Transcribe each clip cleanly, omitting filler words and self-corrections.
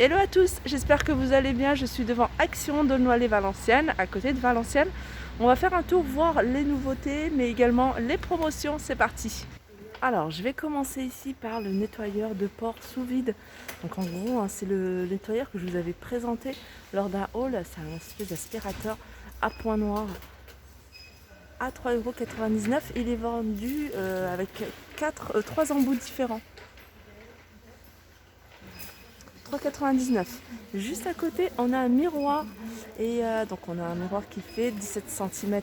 Hello à tous, j'espère que vous allez bien. Je suis devant Action d'Aulnoy-les-Valenciennes, à côté de Valenciennes. On va faire un tour, voir les nouveautés, mais également les promotions. C'est parti. Alors, je vais commencer ici par le nettoyeur de porc sous vide. Donc en gros, c'est le nettoyeur que je vous avais présenté lors d'un haul. C'est un espèce d'aspirateur à point noir à 3,99 €. Il est vendu avec 3 embouts différents. 3,99 €. Juste à côté, on a un miroir. Et donc on a un miroir qui fait 17 cm,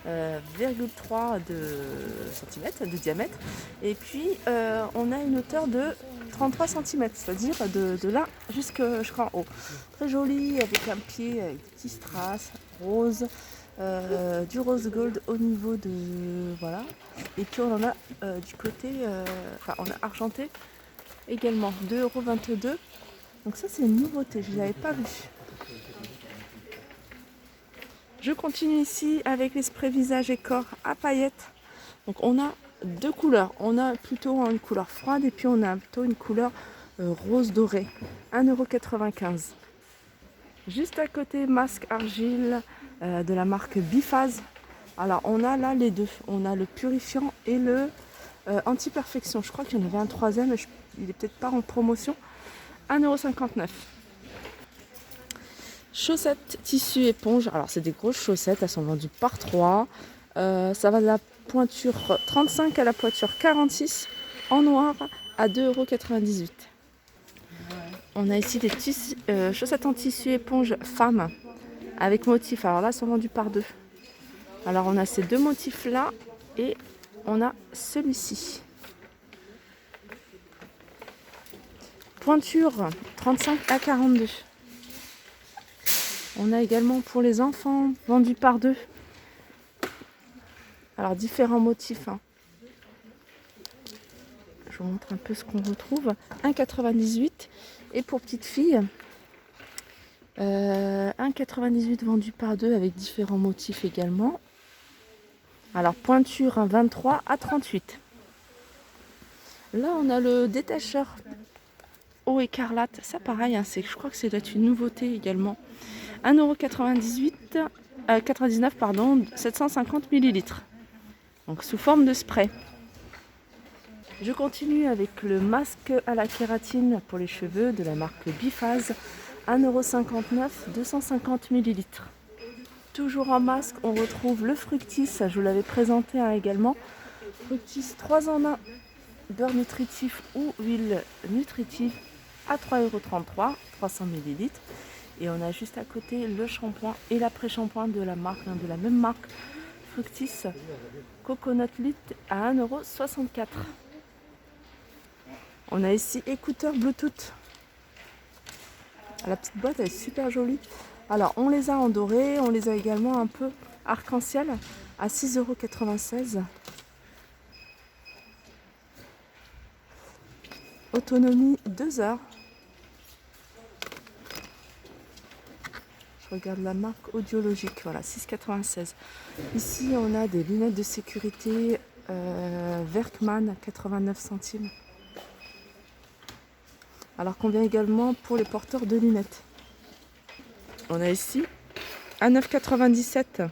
0,3 de diamètre. Et puis on a une hauteur de 33 cm, c'est-à-dire de là jusqu'en haut. Très joli, avec un pied avec des petits strass rose, du rose gold au niveau de... Voilà. Et puis on en a du côté, on a argenté également, 2,22 €. Donc ça c'est une nouveauté, je ne l'avais pas vu. Je continue ici avec les sprays visage et corps à paillettes. Donc on a deux couleurs. On a plutôt une couleur froide et puis on a plutôt une couleur rose doré. 1,95 €. Juste à côté, masque argile de la marque Biphase. Alors on a là les deux. On a le purifiant et le anti-perfection. Je crois qu'il y en avait un troisième, mais il est peut-être pas en promotion. 1,59 €. Chaussettes tissu éponge. Alors c'est des grosses chaussettes, elles sont vendues par 3. Ça va de la pointure 35 à la pointure 46 en noir à 2,98 €. On a ici des chaussettes en tissu éponge femmes avec motif. Alors là, elles sont vendues par 2. Alors on a ces deux motifs là et on a celui-ci. Pointure 35 à 42. On a également pour les enfants, vendu par 2. Alors différents motifs. Je vous montre un peu ce qu'on retrouve. 1,98 €. Et pour petites filles, 1,98 € vendu par 2 avec différents motifs également. Alors pointure 23 à 38. Là on a le détacheur eau écarlate. Ça pareil, je crois que c'est doit être une nouveauté également. 1,99 €, 750 ml. Donc sous forme de spray. Je continue avec le masque à la kératine pour les cheveux de la marque Biphase. 1,59 €, 250 ml. Toujours en masque, on retrouve le Fructis. Je vous l'avais présenté également. Fructis 3 en 1, beurre nutritif ou huile nutritive à 3,33 €, 300 ml. Et on a juste à côté le shampoing et l'après-shampoing de la même marque, Fructis Coconut Lit à 1,64 €. On a ici écouteurs Bluetooth. La petite boîte elle est super jolie. Alors on les a en doré, on les a également un peu arc-en-ciel à 6,96 €. Autonomie 2 heures. Je regarde la marque audiologique, voilà, 6,96 €. Ici, on a des lunettes de sécurité Verkman, 89 centimes. Alors qu'on vient également pour les porteurs de lunettes. On a ici à 9,97 €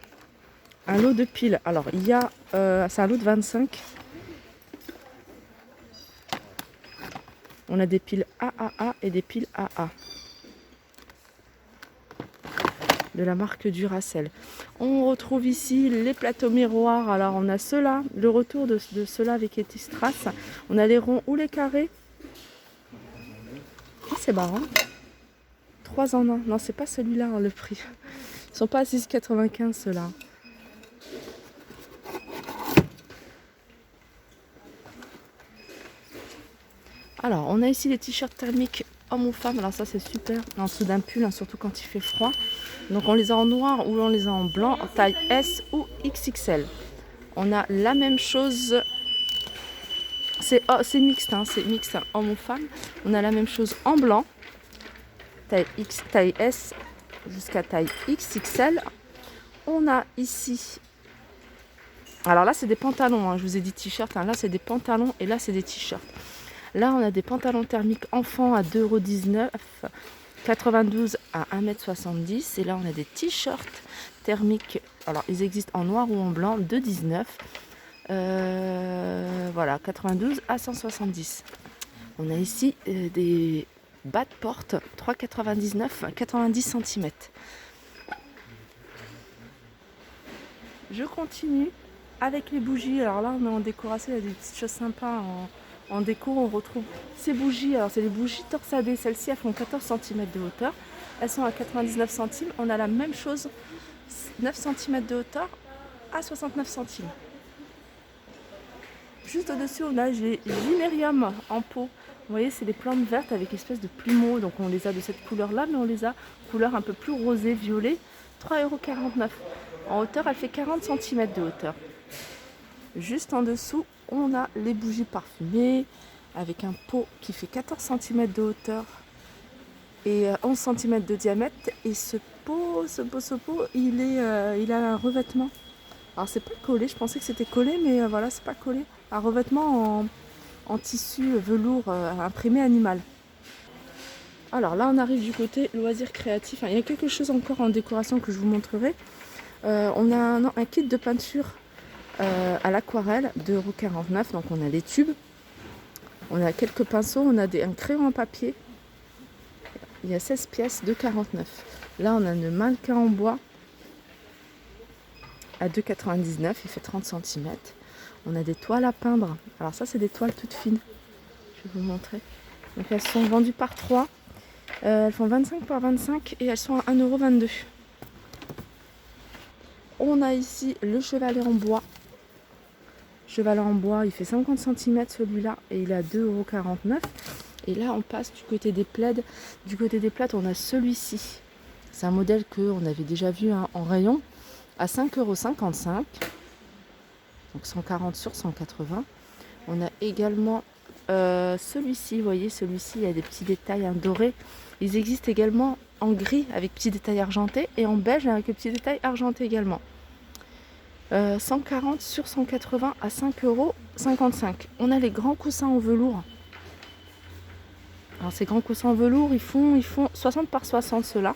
un lot de piles. Alors, il y a, c'est un lot de 25. On a des piles AAA et des piles AA. De la marque Duracell. On retrouve ici les plateaux miroirs. Alors on a ceux-là, le retour de ceux-là avec les strass. On a les ronds ou les carrés. Ah, c'est marrant. 3 en 1. Non, c'est pas celui-là le prix. Ils sont pas à 6,95 € ceux-là. Alors on a ici les t-shirts thermiques hommes ou femmes. Alors ça c'est super. En dessous d'un pull, surtout quand il fait froid. Donc on les a en noir ou on les a en blanc, en taille S ou XXL. On a la même chose, c'est mixte, c'est mixte homme ou femme. On a la même chose en blanc, taille S jusqu'à taille XXL. On a ici, alors là c'est des pantalons, je vous ai dit t-shirt, là c'est des pantalons et là c'est des t-shirts. Là, on a des pantalons thermiques enfants à 2,19 €, 92 à 1,70 m. Et là, on a des t-shirts thermiques. Alors, ils existent en noir ou en blanc, 2,19 €. Voilà, 92 à 170. On a ici des bas de porte, 3,99 €, 90 cm. Je continue avec les bougies. Alors là, on est en décoration, il y a des petites choses sympas en déco. On retrouve ces bougies. Alors, c'est les bougies torsadées. Celles-ci, elles font 14 cm de hauteur. Elles sont à 99 centimes. On a la même chose, 9 cm de hauteur à 69 centimes. Juste au-dessus, on a les gymnérium en pot. Vous voyez, c'est des plantes vertes avec une espèce de plumeau. Donc, on les a de cette couleur-là, mais on les a couleur un peu plus rosée, violet. 3,49 €. En hauteur, elle fait 40 cm de hauteur. Juste en dessous, on a les bougies parfumées avec un pot qui fait 14 cm de hauteur et 11 cm de diamètre. Et ce pot, il a un revêtement. Alors c'est pas collé, je pensais que c'était collé, mais voilà, c'est pas collé. Un revêtement en tissu velours imprimé animal. Alors là, on arrive du côté loisirs créatifs. Il y a quelque chose encore en décoration que je vous montrerai. On a un kit de peinture à l'aquarelle, 2,49 €. Donc on a les tubes, on a quelques pinceaux, on a un crayon en papier. Il y a 16 pièces, 2,49 €. Là, on a le mannequin en bois à 2,99 €, il fait 30 cm. On a des toiles à peindre. Alors ça, c'est des toiles toutes fines. Je vais vous montrer. Donc elles sont vendues par 3. Elles font 25 par 25 et elles sont à 1,22 €. On a ici le chevalet en bois. Chevalet en bois, il fait 50 cm celui-là et il est à 2,49 €. Et là, on passe du côté des plaids. Du côté des plaids, on a celui-ci. C'est un modèle qu'on avait déjà vu en rayon à 5,55 €. Donc 140 sur 180. On a également celui-ci. Vous voyez, celui-ci, il y a des petits détails dorés. Ils existent également en gris avec petits détails argentés et en beige avec petits détails argentés également. 140 sur 180 à 5,55 €. On a les grands coussins en velours. Alors ces grands coussins en velours, ils font 60 par 60 ceux-là.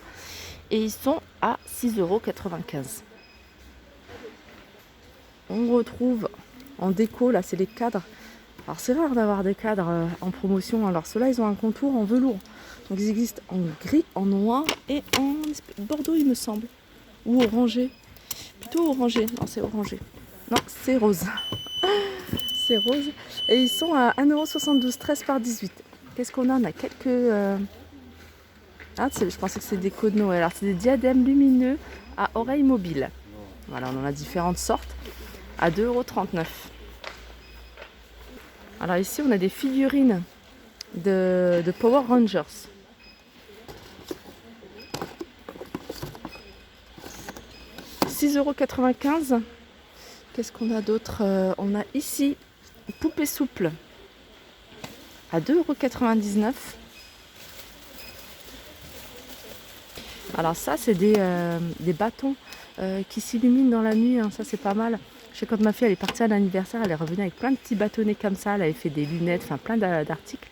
Et ils sont à 6,95 €. On retrouve en déco, là c'est les cadres. Alors c'est rare d'avoir des cadres en promotion. Alors ceux-là, ils ont un contour en velours. Donc ils existent en gris, en noir et en bordeaux, il me semble. Ou orangé. Plutôt orangé. Non, c'est orangé. Non, c'est rose. C'est rose. Et ils sont à 1,72 €, 13 par 18. Qu'est-ce qu'on a? On a quelques... je pensais que c'était des codes de Noël. Alors c'est des diadèmes lumineux à oreilles mobiles. Voilà, on en a différentes sortes. À 2,39 €. Alors ici, on a des figurines de Power Rangers. €6,95 €. Qu'est-ce qu'on a d'autre? On a ici poupée souple à 2,99 €. Alors ça, c'est des bâtons qui s'illuminent dans la nuit. Ça, c'est pas mal. Je sais, quand ma fille elle est partie à l'anniversaire, elle est revenue avec plein de petits bâtonnets comme ça. Elle avait fait des lunettes, enfin plein d'articles.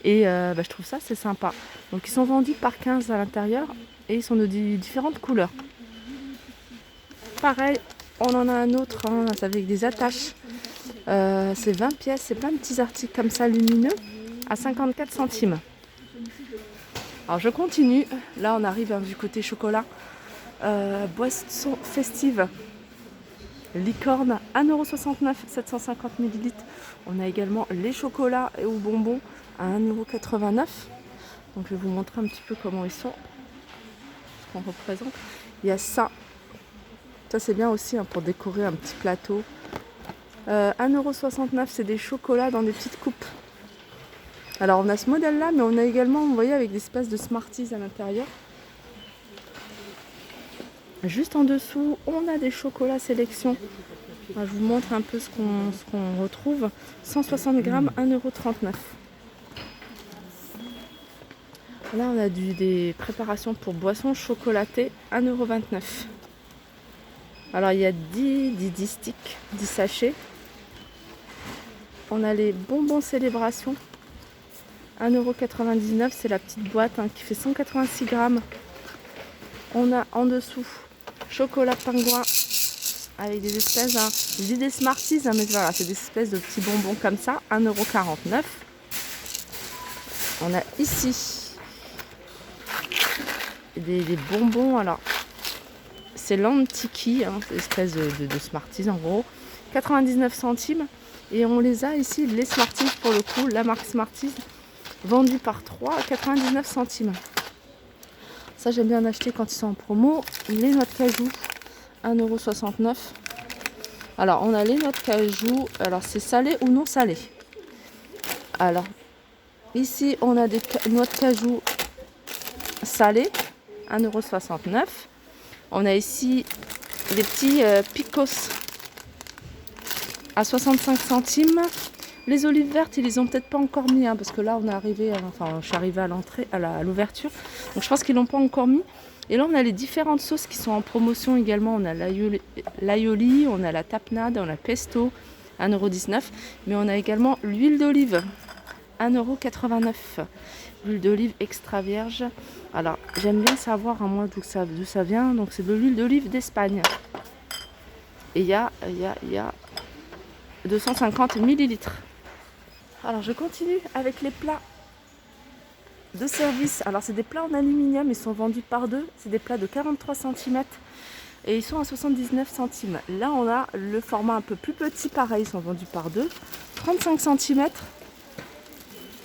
Et je trouve ça, c'est sympa. Donc ils sont vendus par 15 à l'intérieur et ils sont de différentes couleurs. Pareil, on en a un autre, c'est avec des attaches. C'est 20 pièces, c'est plein de petits articles comme ça lumineux à 54 centimes. Alors je continue. Là, on arrive du côté chocolat. Boisson festive. Licorne, 1,69 €, 750 ml. On a également les chocolats et aux bonbons à 1,89 €. Donc je vais vous montrer un petit peu comment ils sont, ce qu'on représente. Il y a ça. Ça c'est bien aussi pour décorer un petit plateau. 1,69 €, c'est des chocolats dans des petites coupes. Alors on a ce modèle là, mais on a également, vous voyez, avec des espèces de Smarties à l'intérieur. Juste en dessous, on a des chocolats sélection. Alors, je vous montre un peu ce qu'on retrouve. 160 grammes, 1,39 €. Là, on a des préparations pour boissons chocolatées, 1,29 €. Alors, il y a 10 sticks, 10 sachets. On a les bonbons célébration, 1,99 €, c'est la petite boîte hein, qui fait 186 grammes. On a en dessous chocolat pingouin avec des espèces, hein, je dis des Smarties, hein, mais voilà, c'est des espèces de petits bonbons comme ça, 1,49 €. On a ici des bonbons, alors c'est l'Antiki, hein, c'est une espèce de Smarties en gros, 99 centimes. Et on les a ici, les Smarties pour le coup, la marque Smarties, vendue par 3 à 99 centimes. Ça j'aime bien acheter quand ils sont en promo. Les noix de cajou, 1,69 €. Alors on a les noix de cajou, alors c'est salé ou non salé. Alors ici on a des noix de cajou salées, 1,69 €. On a ici des petits picos à 65 centimes. Les olives vertes, ils les ont peut-être pas encore mis, hein, parce que là on est arrivé, enfin je suis arrivée à l'entrée, à l'ouverture. Donc je pense qu'ils l'ont pas encore mis. Et là on a les différentes sauces qui sont en promotion également. On a l'aioli, on a la tapenade, on a pesto, 1,19 €. Mais on a également l'huile d'olive, 1,89 €. L'huile d'olive extra vierge. Alors j'aime bien savoir à moi d'où ça vient. Donc c'est de l'huile d'olive d'Espagne. Et il y a 250 millilitres. Alors je continue avec les plats de service. Alors c'est des plats en aluminium, ils sont vendus par deux. C'est des plats de 43 cm et ils sont à 79 centimes. Là on a le format un peu plus petit, pareil, ils sont vendus par deux. 35 cm.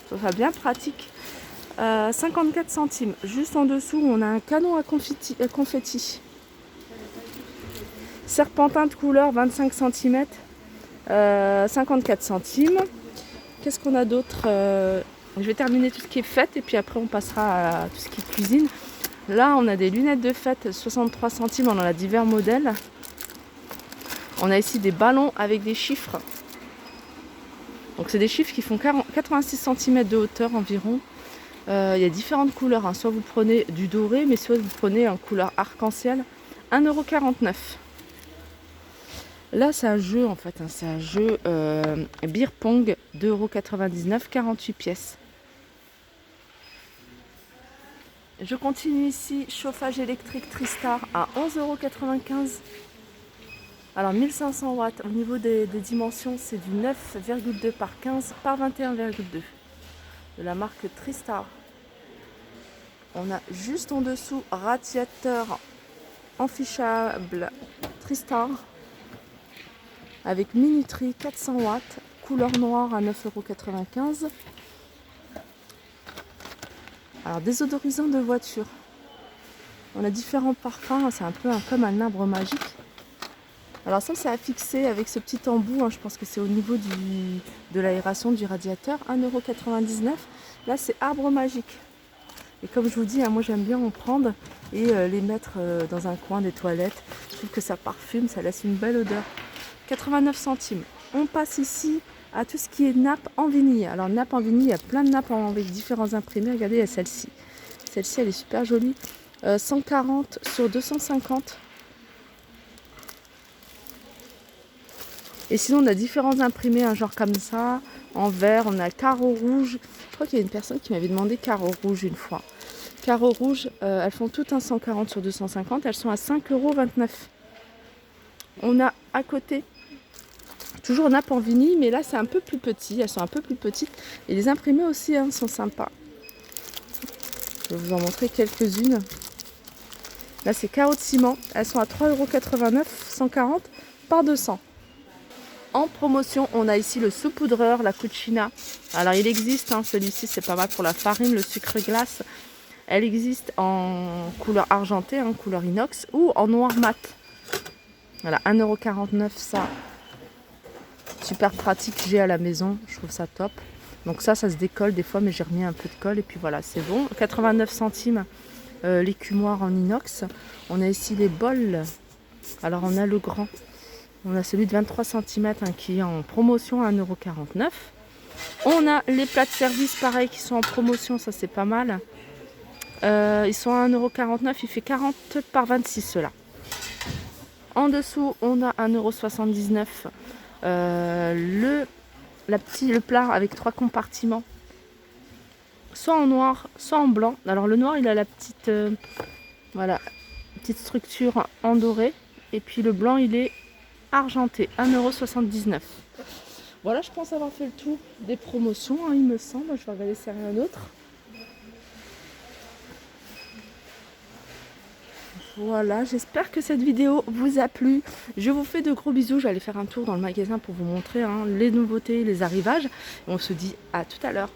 Ça va bien pratique. 54 centimes. Juste en dessous, on a un canon à confetti. Serpentin de couleur, 25 cm. 54 centimes. Qu'est-ce qu'on a d'autre? Je vais terminer tout ce qui est fête et puis après on passera à tout ce qui est cuisine. Là on a des lunettes de fête, 63 centimes, on en a divers modèles. On a ici des ballons avec des chiffres. Donc c'est des chiffres qui font 86 cm de hauteur environ. Il y a différentes couleurs, hein. Soit vous prenez du doré, mais soit vous prenez en couleur arc-en-ciel. 1,49 €. Là c'est un jeu en fait, hein. C'est un jeu beer pong, 2,99 €, 48 pièces. Je continue ici, chauffage électrique Tristar à 11,95 €. Alors 1500 watts, au niveau des dimensions, c'est du 9,2 par 15 par 21,2 de la marque Tristar. On a juste en dessous radiateur enfichable Tristar avec minuterie 400 watts, couleur noire à 9,95 €. Alors désodorisant de voiture. On a différents parfums, c'est un peu comme un arbre magique. Alors ça c'est à fixer avec ce petit embout, hein, je pense que c'est au niveau de l'aération du radiateur, 1,99 €. Là c'est arbre magique. Et comme je vous dis, hein, moi j'aime bien en prendre et les mettre dans un coin des toilettes. Je trouve que ça parfume, ça laisse une belle odeur. 89 centimes. On passe ici à tout ce qui est nappe en vinyle. Alors nappe en vinyle, il y a plein de nappes avec différents imprimés. Regardez, il y a celle-ci. Celle-ci elle est super jolie. 140 sur 250. Et sinon on a différents imprimés, un genre comme ça, en vert, on a carreau rouge. Je crois qu'il y a une personne qui m'avait demandé carreau rouge une fois. Carreau rouge, elles font toutes un 140 sur 250, elles sont à 5,29 €. On a à côté, toujours nappe en vinyle, mais là c'est un peu plus petit, elles sont un peu plus petites. Et les imprimés aussi hein, sont sympas. Je vais vous en montrer quelques-unes. Là c'est carreau de ciment, elles sont à 3,89 €, 140 par 200. En promotion, on a ici le saupoudreur, la Cucina. Alors il existe, hein, celui-ci c'est pas mal pour la farine, le sucre glace. Elle existe en couleur argentée, hein, couleur inox, ou en noir mat. Voilà, 1,49 € ça. Super pratique, j'ai à la maison, je trouve ça top. Donc ça se décolle des fois, mais j'ai remis un peu de colle et puis voilà, c'est bon. 89 centimes l'écumoire en inox. On a ici les bols. Alors on a le grand. On a celui de 23 cm hein, qui est en promotion à 1,49 €. On a les plats de service pareil qui sont en promotion, ça c'est pas mal. Ils sont à 1,49 €, il fait 40 par 26 ceux-là. En dessous, on a 1,79 €. Le plat avec 3 compartiments. soit en noir, soit en blanc. Alors le noir, il a la petite, voilà, petite structure en doré. Et puis le blanc, il est argenté, 1,79 €. Voilà, je pense avoir fait le tour des promotions, hein, il me semble. Je vais regarder s'il y a rien d'autre. Voilà, j'espère que cette vidéo vous a plu. Je vous fais de gros bisous. J'allais faire un tour dans le magasin pour vous montrer, hein, les nouveautés, les arrivages. On se dit à tout à l'heure.